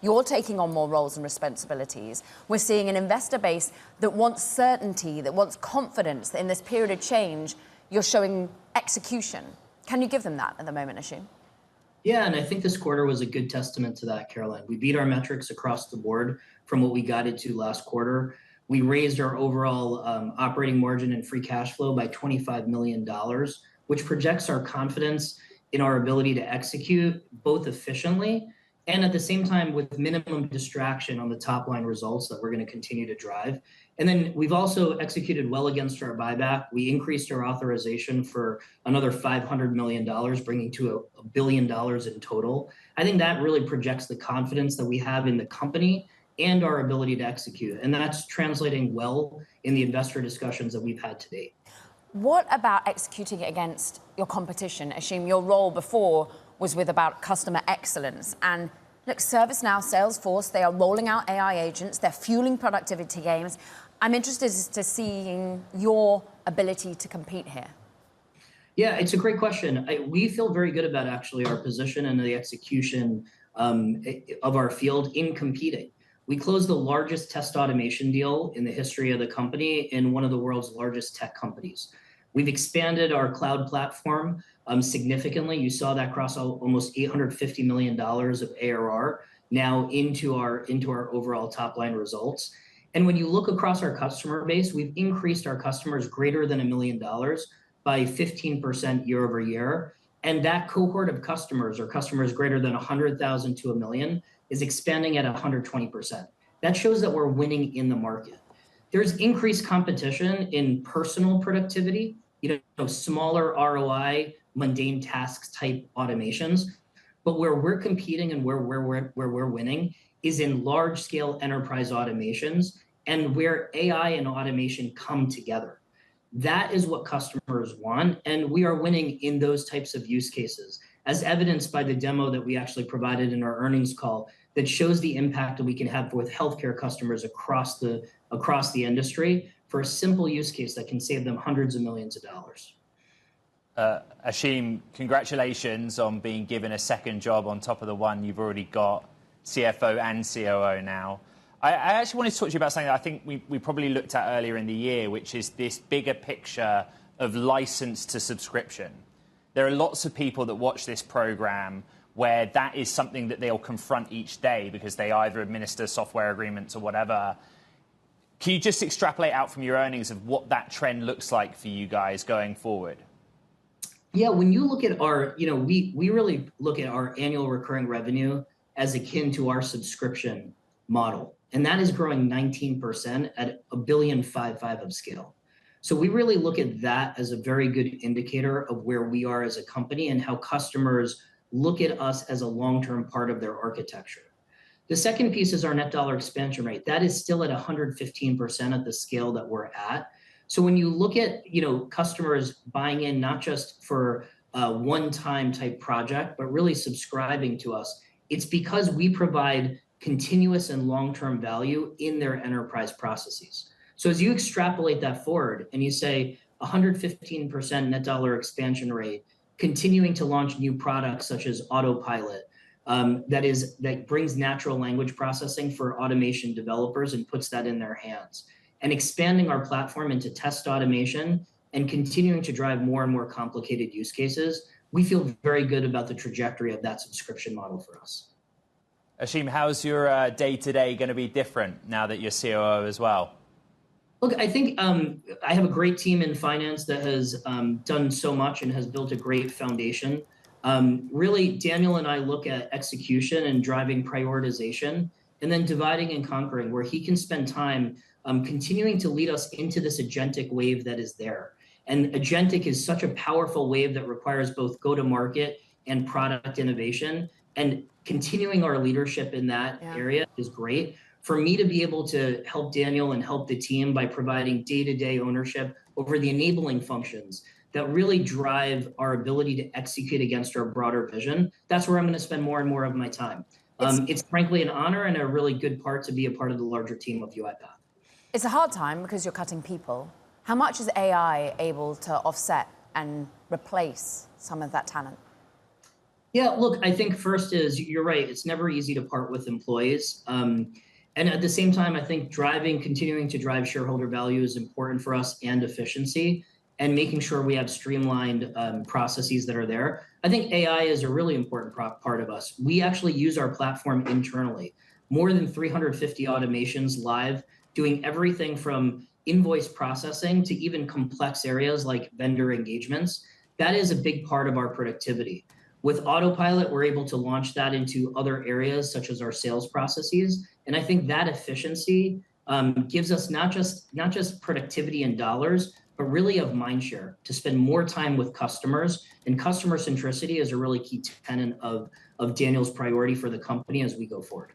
You're taking on more roles and responsibilities. We're seeing an investor base that wants certainty, that wants confidence that in this period of change, you're showing execution. Can you give them that at the moment, Ashim? Yeah, and I think this quarter was a good testament to that, Caroline. We beat our metrics across the board from what we guided to last quarter. We raised our overall operating margin and free cash flow by $25 million, which projects our confidence in our ability to execute both efficiently and at the same time with minimum distraction on the top line results that we're going to continue to drive. And then we've also executed well against our buyback. We increased our authorization for another $500 million, bringing to $1 billion in total. I think that really projects the confidence that we have in the company and our ability to execute. And that's translating well in the investor discussions that we've had to date. What about executing against your competition? Ashim, your role before was with about customer excellence. And look, ServiceNow, Salesforce, they are rolling out AI agents. They're fueling productivity gains. I'm interested to seeing your ability to compete here. Yeah, it's a great question. We feel very good about actually our position and the execution of our field in competing. We closed the largest test automation deal in the history of the company in one of the world's largest tech companies. We've expanded our cloud platform significantly. You saw that cross almost $850 million of ARR now into our overall top line results. And when you look across our customer base, we've increased our customers greater than $1 million by 15% year over year. And that cohort of customers, or customers greater than 100,000 to 1 million, is expanding at 120%. That shows that we're winning in the market. There's increased competition in personal productivity, smaller ROI, mundane tasks type automations. But where we're competing and where we're winning is in large scale enterprise automations and where AI and automation come together. That is what customers want, and we are winning in those types of use cases, as evidenced by the demo that we actually provided in our earnings call that shows the impact that we can have with healthcare customers across the industry for a simple use case that can save them hundreds of millions of dollars. Ashim, congratulations on being given a second job on top of the one you've already got, CFO and COO now. I actually wanted to talk to you about something that I think we probably looked at earlier in the year, which is this bigger picture of license to subscription. There are lots of people that watch this program where that is something that they'll confront each day because they either administer software agreements or whatever. Can you just extrapolate out from your earnings of what that trend looks like for you guys going forward? Yeah, when you look at our, we really look at our annual recurring revenue as akin to our subscription model. And that is growing 19% at $1.55 billion of scale. So we really look at that as a very good indicator of where we are as a company and how customers look at us as a long-term part of their architecture. The second piece is our net dollar expansion rate. That is still at 115% at the scale that we're at. So when you look at customers buying in not just for a one-time type project, but really subscribing to us, it's because we provide continuous and long-term value in their enterprise processes. So as you extrapolate that forward and you say 115% net dollar expansion rate, continuing to launch new products such as Autopilot, that brings natural language processing for automation developers and puts that in their hands, and expanding our platform into test automation and continuing to drive more and more complicated use cases, we feel very good about the trajectory of that subscription model for us. Ashim, how's your day-to-day going to be different now that you're COO as well? Look, I think I have a great team in finance that has done so much and has built a great foundation. Really, Daniel and I look at execution and driving prioritization and then dividing and conquering, where he can spend time continuing to lead us into this agentic wave that is there. And agentic is such a powerful wave that requires both go-to-market and product innovation. And continuing our leadership in that area is great. For me to be able to help Daniel and help the team by providing day-to-day ownership over the enabling functions that really drive our ability to execute against our broader vision, that's where I'm going to spend more and more of my time. It's frankly an honor and a really good part to be a part of the larger team of UiPath. It's a hard time because you're cutting people. How much is AI able to offset and replace some of that talent? Yeah, look, I think first is you're right. It's never easy to part with employees. And at the same time, I think continuing to drive shareholder value is important for us, and efficiency, and making sure we have streamlined processes that are there. I think AI is a really important part of us. We actually use our platform internally. More than 350 automations live, doing everything from invoice processing to even complex areas like vendor engagements. That is a big part of our productivity. With Autopilot, we're able to launch that into other areas such as our sales processes. And I think that efficiency gives us not just productivity in dollars, but really of mind share to spend more time with customers. And customer centricity is a really key tenet of Daniel's priority for the company as we go forward.